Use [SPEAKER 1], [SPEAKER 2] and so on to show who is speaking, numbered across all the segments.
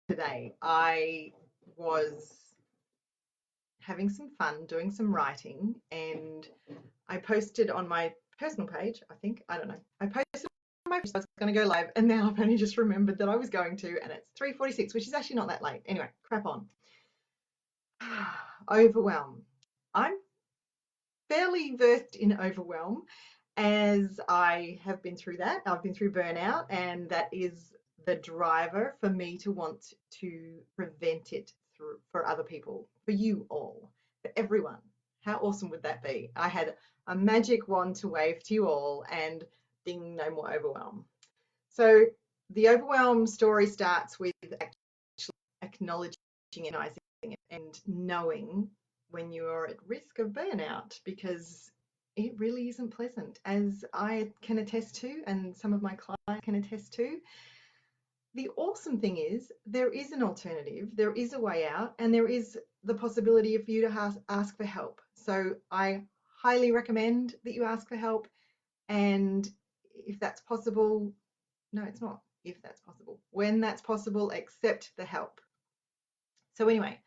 [SPEAKER 1] today. I was having some fun doing some writing and I posted on my personal page, I think, I don't know. I posted on my I was going to go live and now I've only just remembered that I was going to and it's 3:46, which is actually not that late. Anyway, crap on. Overwhelm. I'm fairly versed in overwhelm as I have been through that. I've been through burnout, and that is the driver for me to want to prevent it through for other people, for you all, for everyone. How awesome would that be? I had a magic wand to wave to you all, and ding, no more overwhelm. So the overwhelm story starts with actually acknowledging and recognizing it and knowing when you're at risk of burnout because it really isn't pleasant, as I can attest to, and some of my clients can attest to. The awesome thing is, there is an alternative, there is a way out, and there is the possibility for you to ask for help. So I highly recommend that you ask for help. And if that's possible, no, it's not if that's possible. When that's possible, accept the help. So, anyway,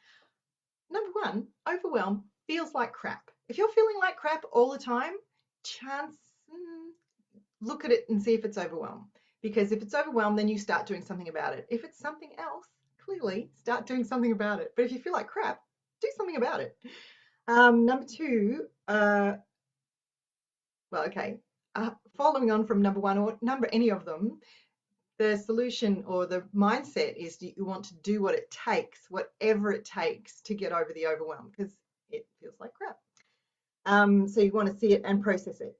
[SPEAKER 1] number one, overwhelm feels like crap. If you're feeling like crap all the time, chance look at it and see if it's overwhelm. Because if it's overwhelm, then you start doing something about it. If it's something else, clearly start doing something about it. But if you feel like crap, do something about it. Number two, well, okay, following on from number one or number any of them, the solution or the mindset is that you want to do what it takes, whatever it takes to get over the overwhelm because it feels like crap. So you want to see it and process it.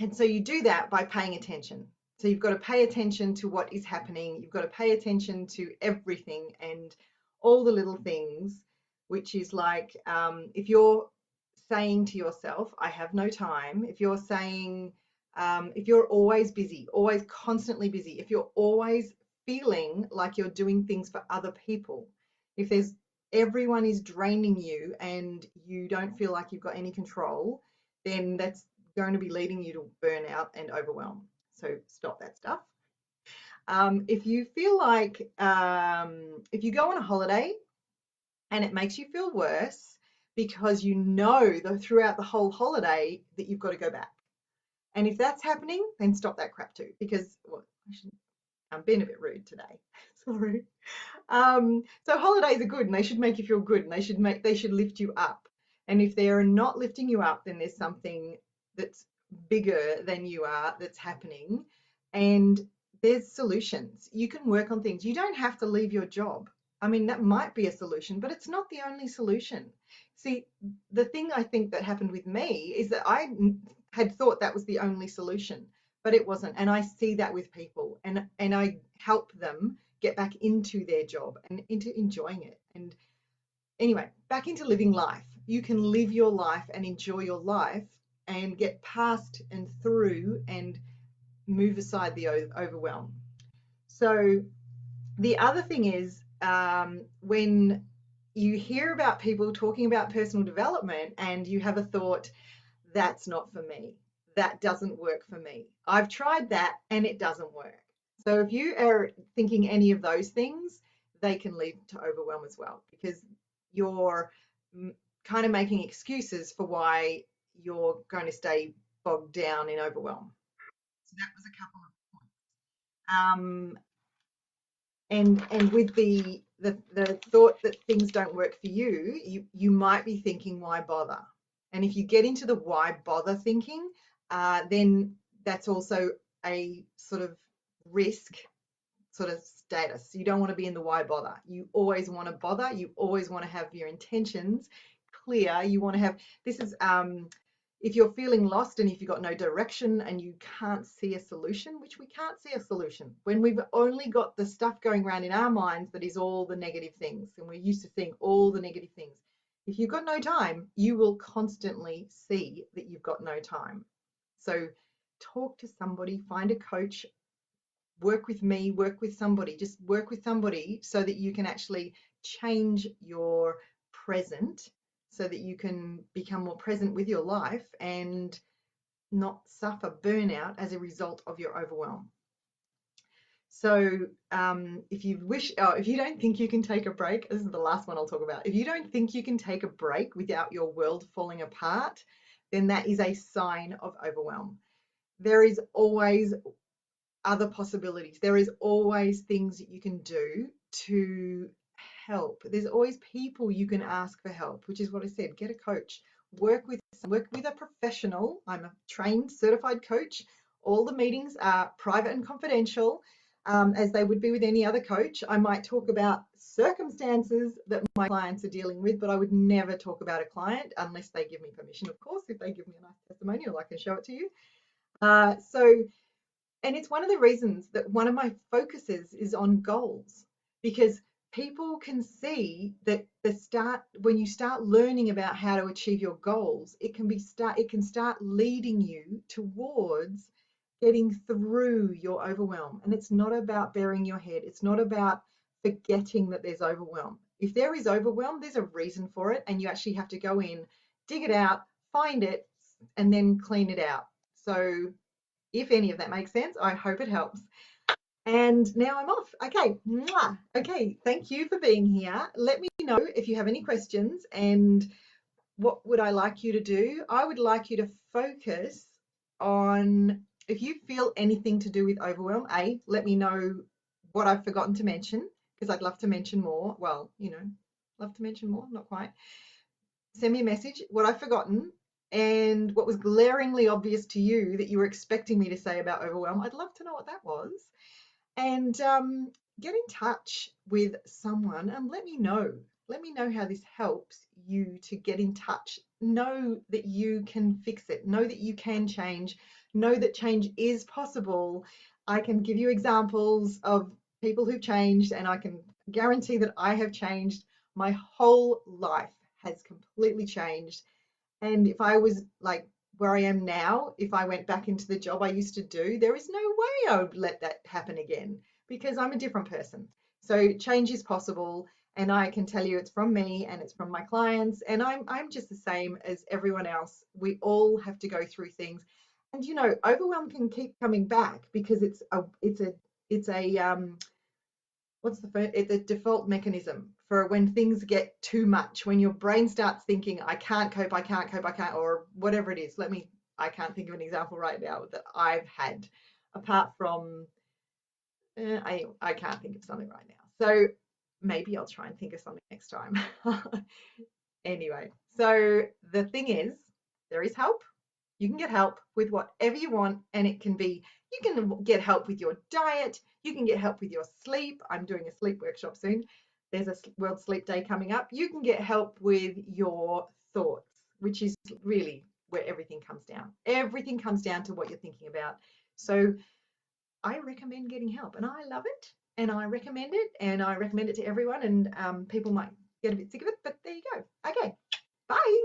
[SPEAKER 1] And so you do that by paying attention. So you've got to pay attention to what is happening. You've got to pay attention to everything and all the little things, which is like if you're saying to yourself, I have no time, if you're saying, if you're always busy, always constantly busy, if you're always feeling like you're doing things for other people, if there's everyone is draining you and you don't feel like you've got any control, then that's going to be leading you to burnout and overwhelm. So stop that stuff. If you feel like, if you go on a holiday and it makes you feel worse because you know that throughout the whole holiday that you've got to go back. And if that's happening, then stop that crap too, because well, I'm being a bit rude today. Sorry. So holidays are good and they should make you feel good and they should lift you up. And if they are not lifting you up, then there's something that's bigger than you are that's happening. And there's solutions. You can work on things. You don't have to leave your job. I mean, that might be a solution, but it's not the only solution. See, the thing I think that happened with me is that I had thought that was the only solution, but it wasn't. And I see that with people and I help them get back into their job and into enjoying it. And anyway, back into living life. You can live your life and enjoy your life and get past and through and move aside the overwhelm. So the other thing is when you hear about people talking about personal development and you have a thought, that's not for me. That doesn't work for me. I've tried that and it doesn't work. So if you are thinking any of those things, they can lead to overwhelm as well because you're kind of making excuses for why you're going to stay bogged down in overwhelm. So that was a couple of points. And with the thought that things don't work for you, you might be thinking, why bother? And if you get into the why bother thinking, then that's also a sort of risk sort of status. You don't want to be in the why bother. You always want to bother. You always want to have your intentions clear. You want to have this is if you're feeling lost and if you've got no direction and you can't see a solution, which we can't see a solution when we've only got the stuff going around in our minds that is all the negative things, and we're used to seeing all the negative things. If you've got no time, you will constantly see that you've got no time. So talk to somebody, find a coach, work with me, work with somebody, just work with somebody so that you can actually change your present so that you can become more present with your life and not suffer burnout as a result of your overwhelm. So if you don't think you can take a break, this is the last one I'll talk about. If you don't think you can take a break without your world falling apart, then that is a sign of overwhelm. There is always other possibilities. There is always things that you can do to help. There's always people you can ask for help, which is what I said. Get a coach. Work with a professional. I'm a trained, certified coach. All the meetings are private and confidential, as they would be with any other coach. I might talk about circumstances that my clients are dealing with, but I would never talk about a client unless they give me permission. Of course, if they give me a nice testimonial, I can show it to you. And it's one of the reasons that one of my focuses is on goals, because people can see that when you start learning about how to achieve your goals, it can start leading you towards getting through your overwhelm. And it's not about burying your head. It's not about forgetting that there's overwhelm. If there is overwhelm, there's a reason for it, and you actually have to go in, dig it out, find it, and then clean it out. So if any of that makes sense, I hope it helps. And now I'm off. Okay. Mwah. Okay. Thank you for being here. Let me know if you have any questions, and what would I like you to do? I would like you to focus on, if you feel anything to do with overwhelm, let me know what I've forgotten to mention, because I'd love to mention more. Well, love to mention more, not quite. Send me a message, what I've forgotten, and what was glaringly obvious to you that you were expecting me to say about overwhelm. I'd love to know what that was. And get in touch with someone and let me know. Let me know how this helps you to get in touch. Know that you can fix it. Know that you can change. Know that change is possible. I can give you examples of people who've changed, and I can guarantee that I have changed. My whole life has completely changed. And if I was like where I am now, if I went back into the job I used to do, there is no way I would let that happen again, because I'm a different person. So change is possible, and I can tell you it's from me and it's from my clients, and I'm just the same as everyone else. We all have to go through things. And overwhelm can keep coming back because it's a what's the first? It's a default mechanism for when things get too much, when your brain starts thinking, I can't cope, I can't cope, I can't, or whatever it is. I can't think of an example right now that I've had, apart from, I can't think of something right now. So maybe I'll try and think of something next time. Anyway, so the thing is, there is help. You can get help with whatever you want, and it can be, you can get help with your diet, you can get help with your sleep. I'm doing a sleep workshop soon. There's a World Sleep Day coming up. You can get help with your thoughts, which is really where everything comes down. Everything comes down to what you're thinking about. So I recommend getting help, and I love it, and I recommend it, to everyone. And people might get a bit sick of it, but there you go. Okay, bye.